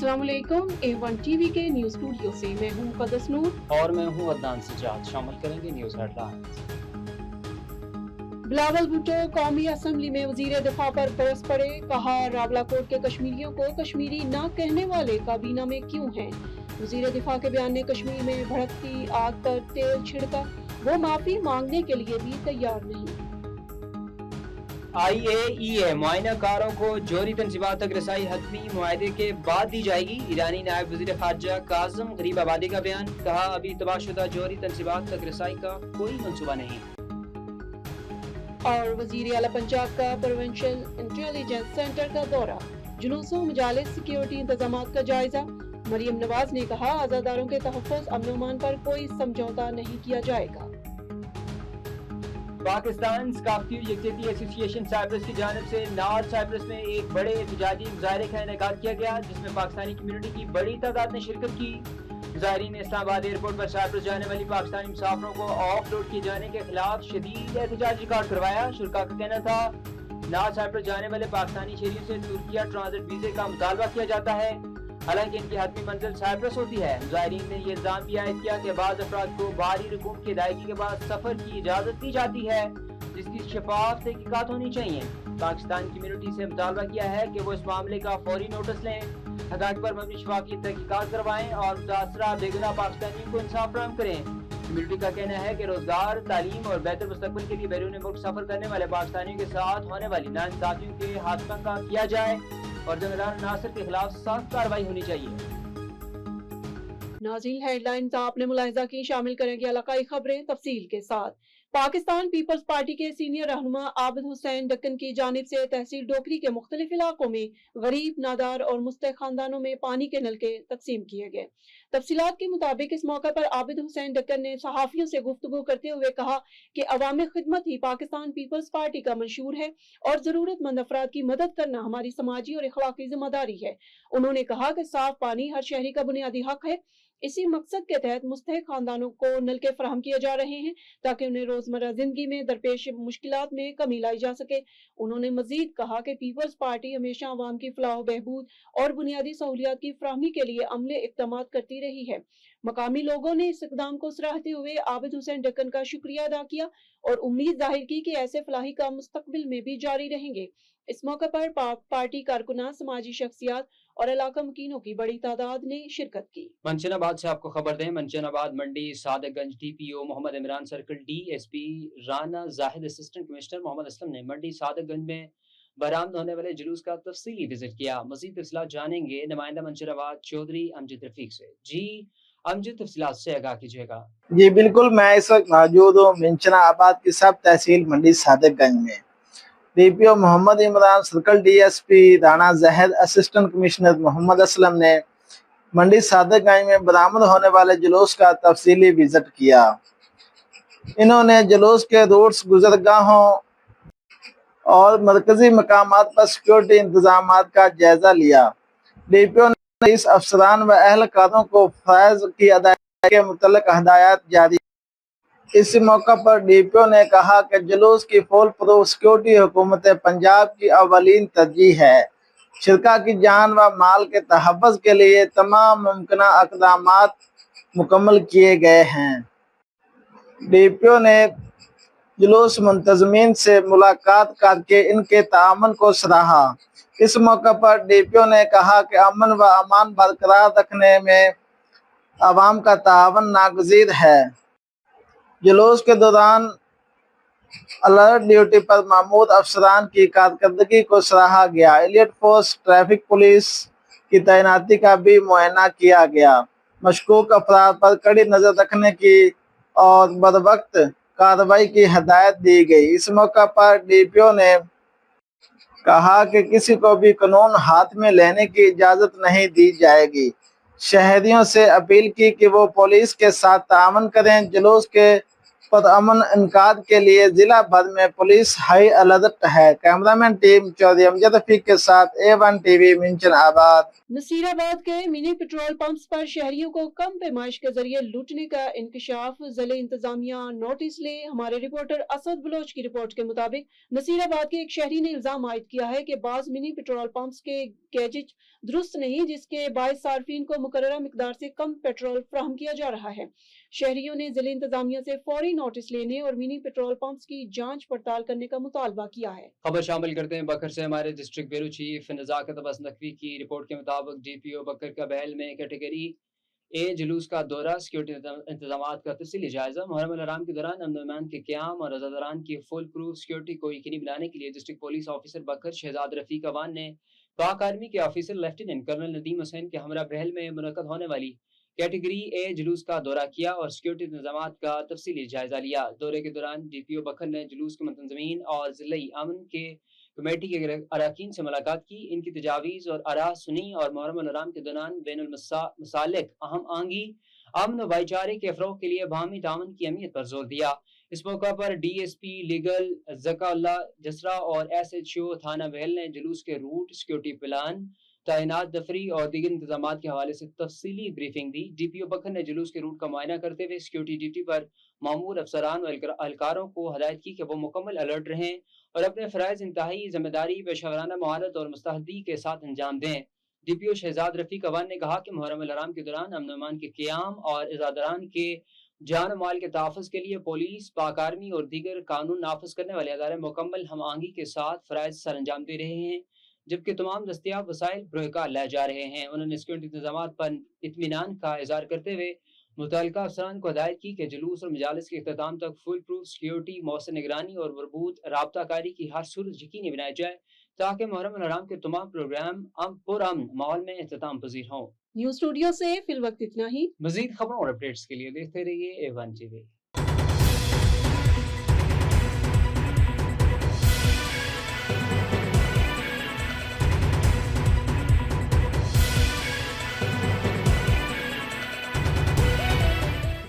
अस्सलाम वालेकुम। A1 TV के न्यूज़ स्टूडियो से मैं हूं मुक़द्दस नूर और मैं हूं अदनान सजाद। शामिल करेंगे न्यूज़ हेडलाइंस। बिलावल भुट्टो कौमी असम्बली में वज़ीर दिफा पर बरस पड़े। कहा, रावलाकोट के कश्मीरियों को कश्मीरी ना कहने वाले काबीना में क्यों हैं। वज़ीर दिफा के बयान ने कश्मीर में भड़कती आग पर तेल छिड़का। वो माफी मांगने के लिए भी तैयार नहीं। IAEA मुआयना कारों को जोहरी तनसीबात तक रसाई हतमी मुआहदे के बाद दी जाएगी। ईरानी नायब वज़ीर ख़ारजा काज़म गरीब आबादी का बयान। कहा, अभी तबाहशुदा जोहरी तनसीबात तक रसाई का कोई मंसूबा नहीं। और वज़ीर आला पंजाब का प्रोविंशियल इंटेलिजेंस सेंटर का दौरा। जुलूसों मजालिस सिक्योरिटी इंतजामात का जायजा। मरियम नवाज ने कहा, आज़ादारों के तहफ़्फ़ुज़ अमन अमान पर कोई समझौता नहीं किया जाएगा। पाकिस्तान सकाफती यकजहती एसोसिएशन साइप्रस की जानिब से नॉर्थ साइप्रस में एक बड़े एहतजाजी मुजाहरे का इनेकाद किया गया, जिसमें पाकिस्तानी कम्यूनिटी की बड़ी तादाद ने शिरकत की। मुजाहरीन ने इस्लामाबाद एयरपोर्ट पर साइप्रस जाने वाली पाकिस्तानी मुसाफिरों को ऑफ लोड किए जाने के खिलाफ शदीद एहतजाज रिकॉर्ड करवाया। शुरका का कहना था, नॉर्थ साइप्रस जाने वाले पाकिस्तानी शहरियों से तुर्किया ट्रांजिट वीजे का मुतालबा किया जाता है, हालांकि इनकी हतमी मंजिल साइप्रस होती है। मुजाहिरीन ने ये इल्जाम भी आयद किया कि बाज़ अफराद को बाहरी हुकूम की अदायगी के बाद सफर की इजाजत दी जाती है, जिसकी शफाफ तहकीकात होनी चाहिए। पाकिस्तान कम्यूनिटी से मुतालबा किया है कि वो इस मामले का फौरी नोटिस लें, हक़ाइक़ पर मबनी शफाफी तहकीकात करवाएं और मुतासरा बेगुनाह पाकिस्तानियों को इंसाफ फराहम करें। कम्यूनिटी का कहना है कि रोजगार, तालीम और बेहतर मुस्तकबिल के लिए बैरून मुल्क सफर करने वाले पाकिस्तानियों के साथ होने वाली नाइंसाफियों के हादसा का किया जाए और जिम्मेदार नासिर के खिलाफ सख्त कार्रवाई होनी चाहिए। नाज़रीन, हेडलाइंस आपने मुलाहिजा की, शामिल करेंगे इलाकाई खबरें तफसील के साथ। पाकिस्तान पीपल्स पार्टी के सीनियर रहनुमा आबिद हुसैन डक्कन की जानिब से तहसील डोकरी के मुख्तलिफ इलाकों में गरीब, नादार और मुस्तहक खानदानों में पानी के नलके तकसीम किए गए। तफसीलात के मुताबिक इस मौके पर आबिद हुसैन डक्कन ने सहाफियों से गुफ्तगू करते हुए कहा कि अवामी खिदमत ही पाकिस्तान पीपल्स पार्टी का मंशूर है और जरूरतमंद अफराद की मदद करना हमारी समाजी और अखलाकी जिम्मेदारी है। उन्होंने कहा कि साफ पानी हर शहरी का बुनियादी हक है। इसी मकसद के तहत मुस्तहक खानदानों को नलके फराहम किए जा रहे हैं ताकि उन्हें रोजमर्रा जिंदगी में दरपेश मुश्किलात में कमी लाई जा सके। उन्होंने मजीद कहा कि पीपल्स पार्टी हमेशा अवाम की फलाह बहबूद और बुनियादी सहूलियात की फराहमी के लिए अमले इक़दामात करती रही है। मकामी लोगों ने इस इक़दाम को सराहते हुए आबिद हुसैन डक्कन का शुक्रिया अदा किया और उम्मीद जाहिर की कि ऐसे फलाही काम मुस्तकबिल में भी जारी रहेंगे। इस मौके पर पार्टी कारकुनान, समाजी शख्सियात और इलाका मकीनों की बड़ी तादाद ने शिरकत की। मंशनाबाद से आपको खबर दें, Manshanabad Mandi Sadganj DPO Mohammad Imran circle, DSP Rana Zahid, assistant commissioner Mohammad Aslam ने मंडी सादगंज में बरामद होने वाले जुलूस का तफसीली विजिट किया। मजीद तफसीलात जानेंगे नुमाइंदा मंशनाबाद चौधरी अमजद रफीक से। जी अमजद, तफसीलात से आगाह कीजिएगा। जी बिल्कुल, मैं इस वक्त मौजूद हूँ मंशनाबाद की सब तहसील मंडी सादगंज में। DPO Mohammad Imran circle, DSP Rana Zahid, assistant commissioner Mohammad Aslam ने मंडी सादगंज में बरामद होने वाले जुलूस का तफसीली विजिट किया। इन्होंने जुलूस के रूट्स, गुजरगाहों और मरकजी मकामात पर सिक्योरिटी इंतजाम का जायजा लिया। DPO ने इस अफसरान व अहलकारों को फैज़ की अदायगी के मुतल्लिक हदायत जारी। इस मौका पर DPO ने कहा कि जुलूस की फुल प्रूफ सिक्योरिटी हुकूमत पंजाब की अवलीन तरजीह है। शिरका की जान व माल के तहफ़्फ़ुज़ के लिए तमाम मुमकिन इक़दामात मुकम्मल किए गए हैं। DPO ने जुलूस मुंतज़मीन से मुलाकात करके इनके ताअमुन को सराहा। इस मौके पर DPO ने कहा कि अमन व अमान बरकरार रखने में अवाम का ताअवुन नागज़ीर है। जुलूस के दौरान अलर्ट ड्यूटी पर मामूर अफसरान की कारकर्दगी को सराहा गया। एलियट फोर्स ट्रैफिक पुलिस की तैनाती का भी मुआयना किया गया। मशकूक अफराद पर कड़ी नज़र रखने की और बरवक्त कार्रवाई की हदायत दी गई। इस मौका पर DPO ने कहा कि किसी को भी कानून हाथ में लेने की इजाज़त नहीं दी जाएगी। शहरियों से अपील की कि वो पुलिस के साथ ताअवुन करें। जुलूस के पुरअमन इनकाद के लिए जिला भर में पुलिस हाई अलर्ट है। कैमरामैन टीम चौधरी अमजद रफीक के साथ A1 टीवी मिंचनाबाद। नसीराबाद के मिनी पेट्रोल पंप्स पर शहरियों को कम पैमाइश के जरिए लूटने का इंकशाफ, जिले इंतजामिया नोटिस ले। हमारे रिपोर्टर असद बलोच की रिपोर्ट के मुताबिक नसीराबाद के एक शहरी ने इल्जाम आयद किया है कि बाज मिनी पेट्रोल पंप्स के गैजेट दुरुस्त नहीं, जिसके बायस सार्फिन को मुकर्ररा मिकदार से कम पेट्रोल फराहम किया जा रहा है। शहरियों ने जिले इंतजामिया से फौरी नोटिस लेने और मिनी पेट्रोल पंप्स की जांच पड़ताल करने का मुतालबा किया है। खबर शामिल करते हैं बकर से। हमारे district bureau chief Nazakat Abbas Naqvi की रिपोर्ट के मुताबिक DPO बकर का बहल में कैटेगरी ए जुलूस का दौरा, सिक्योरिटी इंतजाम का तफसीली जायजा। मुहर्रम अल-हराम के दौरान अमन अमान के क़याम और अज़ादारान की फुल प्रूफ सिक्योरिटी को यकीनी बनाने के लिए district police officer Bakar Shahzad Rafiq Awan ने पाक आर्मी के officer lieutenant colonel Nadeem Hussain के हमरा बहल में मुनक्कद होने वाली कैटेगरी ए जुलूस का दौरा किया और सिक्योरिटी इंतजाम का तफसीली जायजा लिया। दौरे के दौरान DPO बकर ने जुलूस के मुतज़म्मीन और ज़िलाई अमन के कमेटी के अरकान से मुलाकात की, इनकी तजावीज़ और आरा सुनी और मुहर्रम अल-हराम के दौरान बैनुल मसालिक अहम आंगी अमन व भाईचारे के फ़रोग़ के लिए बाहमी ताउन की अहमियत पर जोर दिया। इस मौका पर DSP लीगल ज़काउल्लाह जसरा और SHO थाना बहल ने जुलूस के रूट, सिक्योरिटी प्लान, तैनात दफरी और दीगर इंतजाम के हवाले से तफसीली ब्रीफिंग दी। DPO बकर ने जुलूस के रूट का मुआयना करते हुए सिक्योरिटी ड्यूटी पर मामूर अफसरान और एहलकारों को हदायत की कि वो मुकम्मल अलर्ट रहें और अपने फ़राइज़ इंतहाई जिम्मेदारी, पेशेवराना महारत और मुस्तहदी के साथ अंजाम दें। DPO शहजाद रफीक अवान ने कहा कि मुहर्रम अल-हराम के दौरान अमन अमान के क़याम और अज़ादारान के जान माल के तहफ़्फ़ुज़ के लिए पुलिस, पाक आर्मी और दीगर कानून नाफिज करने वाले अदारे मुकम्मल हम आहंगी के साथ फ़राइज़ सर अंजाम दे रहे हैं, जबकि तमाम दस्तियाब वसाइल बरक़रार लाए जा रहे हैं। उन्होंने सिक्योरिटी इंतजाम पर इत्मीनान का इज़हार करते हुए मुतल्लिका अफसरान को हदायत की कि जुलूस और मजालिस के इख्तिताम तक फुल प्रूफ सिक्योरिटी, मौसर निगरानी और मरबूत राबता कारी की हर सूरत यकीनी बनाई जाए ताकि मुहर्रम अल-हराम के तमाम प्रोग्राम पुरअमन माहौल में इख्तिताम पजीर हों। न्यूज़ स्टूडियो से फिल वक्त इतना ही। मज़ीद खबरों और अपडेट्स के लिए देखते रहिए A1 TV।